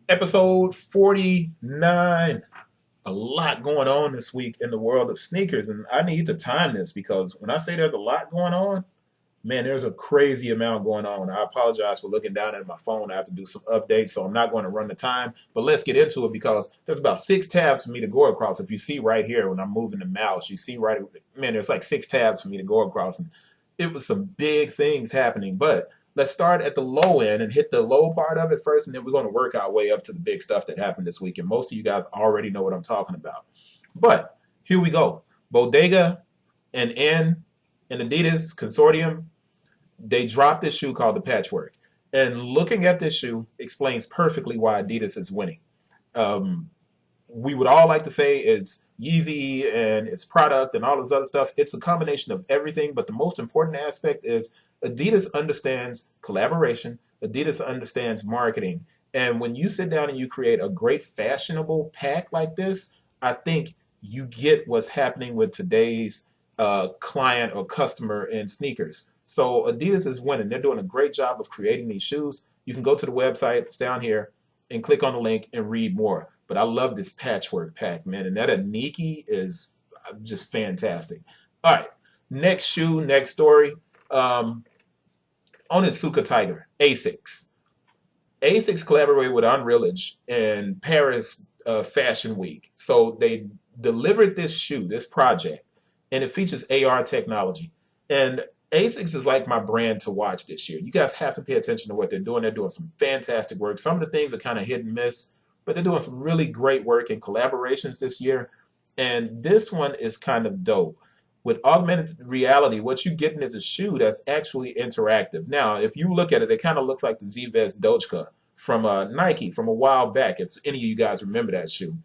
Episode 49. A lot going on this week in the world of sneakers, and I need to time this because when I say there's a lot going on, man, there's a crazy amount going on. I apologize for looking down at my phone. I have to do some updates, so I'm not going to run the time. But let's get into it because there's about 6 tabs for me to go across. If you see right here when I'm moving the mouse, you see right, man, there's like 6 tabs for me to go across, and it was some big things happening. But let's start at the low end and hit the low part of it first, and then we're going to work our way up to the big stuff that happened this week. And most of you guys already know what I'm talking about. But here we go. Bodega and Adidas Consortium, they dropped this shoe called the Patchwork. And looking at this shoe explains perfectly why Adidas is winning. Um, we would all like to say it's Yeezy and its product and all this other stuff. It's a combination of everything, but the most important aspect is Adidas understands collaboration. Adidas understands marketing. And when you sit down and you create a great fashionable pack like this, I think you get what's happening with today's client or customer in sneakers. So Adidas is winning. They're doing a great job of creating these shoes. You can go to the website, it's down here, and click on the link and read more. But I love this patchwork pack, man. And that Aniki is just fantastic. All right, next shoe, next story. Um, Onitsuka Tiger, Asics. Asics collaborated with Anrealage in Paris Fashion Week. So they delivered this shoe, this project, and it features AR technology. And Asics is like my brand to watch this year. You guys have to pay attention to what they're doing. They're doing some fantastic work. Some of the things are kind of hit and miss, but they're doing some really great work in collaborations this year. And this one is kind of dope. With augmented reality, what you're getting is a shoe that's actually interactive. Now, if you look at it, it kind of looks like the Z-Vest Doja from Nike from a while back, if any of you guys remember that shoe.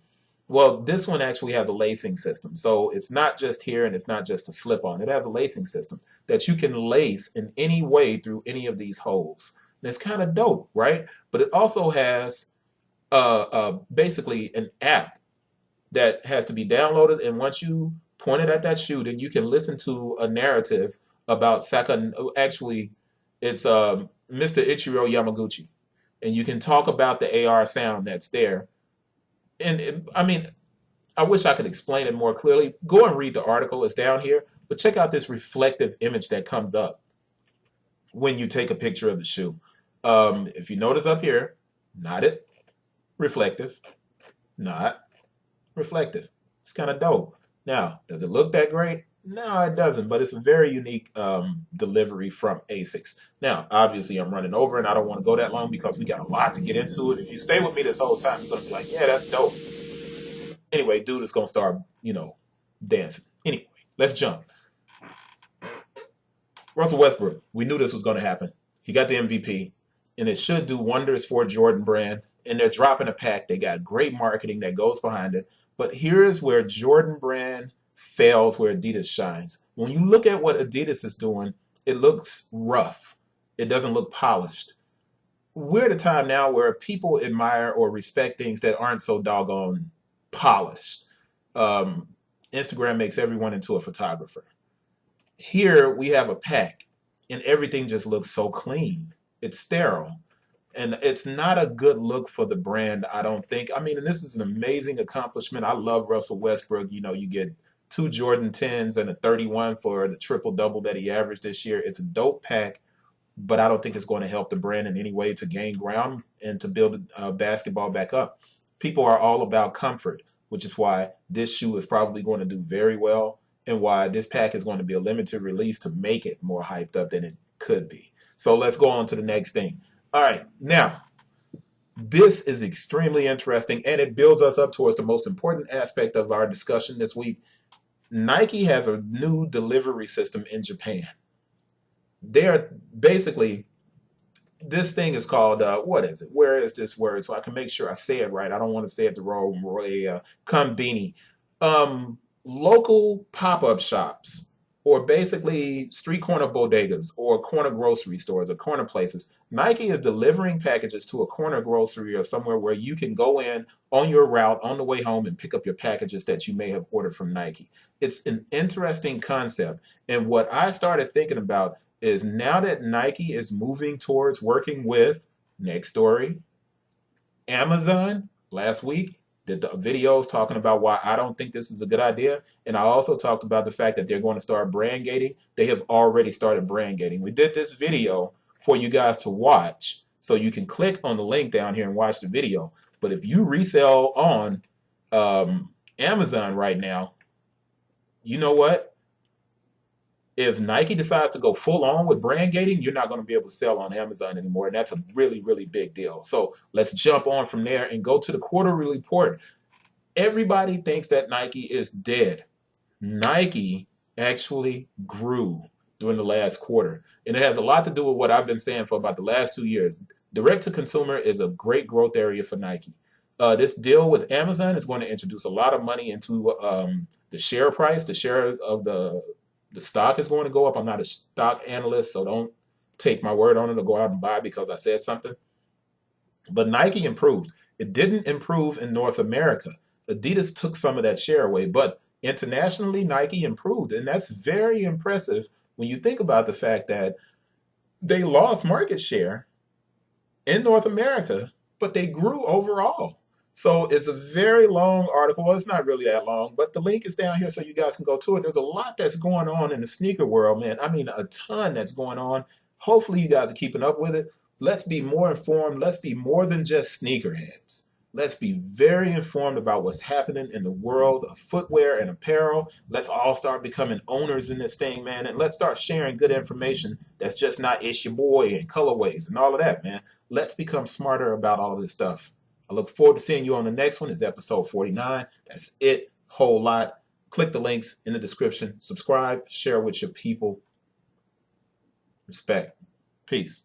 Well, this one actually has a lacing system. So it's not just here and it's not just a slip on. It has a lacing system that you can lace in any way through any of these holes. And it's kind of dope, right? But it also has basically an app that has to be downloaded. And once you point it at that shoe, then you can listen to a narrative about Saka. Actually, it's Mr. Ichiro Yamaguchi. And you can talk about the AR sound that's there. And I mean, I wish I could explain it more clearly. Go and read the article, it's down here. But check out this reflective image that comes up when you take a picture of the shoe. If you notice up here, not it, reflective, not reflective. It's kind of dope. Now, does it look that great? No, it doesn't, but it's a very unique delivery from ASICS. Now, obviously, I'm running over and I don't want to go that long because we got a lot to get into it. If you stay with me this whole time, you're going to be like, yeah, that's dope. Anyway, dude is going to start, dancing. Anyway, let's jump. Russell Westbrook, we knew this was going to happen. He got the MVP, and it should do wonders for Jordan brand. And they're dropping a pack. They got great marketing that goes behind it. But here's where Jordan brand fails, where Adidas shines. When you look at what Adidas is doing, it looks rough. It doesn't look polished. We're at a time now where people admire or respect things that aren't so doggone polished. Um, Instagram makes everyone into a photographer. Here we have a pack, and everything just looks so clean. It's sterile. And it's not a good look for the brand, I don't think. I mean, and this is an amazing accomplishment. I love Russell Westbrook. You get two Jordan 10s and a 31 for the triple double that he averaged this year. It's a dope pack, but I don't think it's going to help the brand in any way to gain ground and to build basketball back up. People are all about comfort, which is why this shoe is probably going to do very well and why this pack is going to be a limited release to make it more hyped up than it could be. So let's go on to the next thing. All right, now, this is extremely interesting, and it builds us up towards the most important aspect of our discussion this week. Nike has a new delivery system in Japan. They're basically, this thing is called, what is it? Where is this word? So I can make sure I say it right. I don't want to say it the wrong way. Konbini. Local pop-up shops or basically street corner bodegas or corner grocery stores or corner places. Nike is delivering packages to a corner grocery or somewhere where you can go in on your route on the way home and pick up your packages that you may have ordered from Nike. It's an interesting concept. And what I started thinking about is now that Nike is moving towards working with, next story, Amazon last week did the videos talking about why I don't think this is a good idea. And I also talked about the fact that they're going to start brand gating. They have already started brand gating. We did this video for you guys to watch. So you can click on the link down here and watch the video. But if you resell on Amazon right now, you know what? If Nike decides to go full on with brand gating, you're not going to be able to sell on Amazon anymore. And that's a really, really big deal. So let's jump on from there and go to the quarterly report. Everybody thinks that Nike is dead. Nike actually grew during the last quarter. And it has a lot to do with what I've been saying for about the last 2 years. Direct to consumer is a great growth area for Nike. This deal with Amazon is going to introduce a lot of money into the share price. The share of the stock is going to go up. I'm not a stock analyst, so don't take my word on it or go out and buy because I said something. But Nike improved. It didn't improve in North America. Adidas took some of that share away, but internationally, Nike improved. And that's very impressive when you think about the fact that they lost market share in North America, but they grew overall. So it's a very long article. Well, it's not really that long, but the link is down here so you guys can go to it. There's a lot that's going on in the sneaker world, man. I mean, a ton that's going on. Hopefully you guys are keeping up with it. Let's be more informed. Let's be more than just sneakerheads. Let's be very informed about what's happening in the world of footwear and apparel. Let's all start becoming owners in this thing, man. And let's start sharing good information that's just not it's your boy and colorways and all of that, man. Let's become smarter about all of this stuff. I look forward to seeing you on the next one. It's episode 49. That's it. Whole lot. Click the links in the description. Subscribe. Share with your people. Respect. Peace.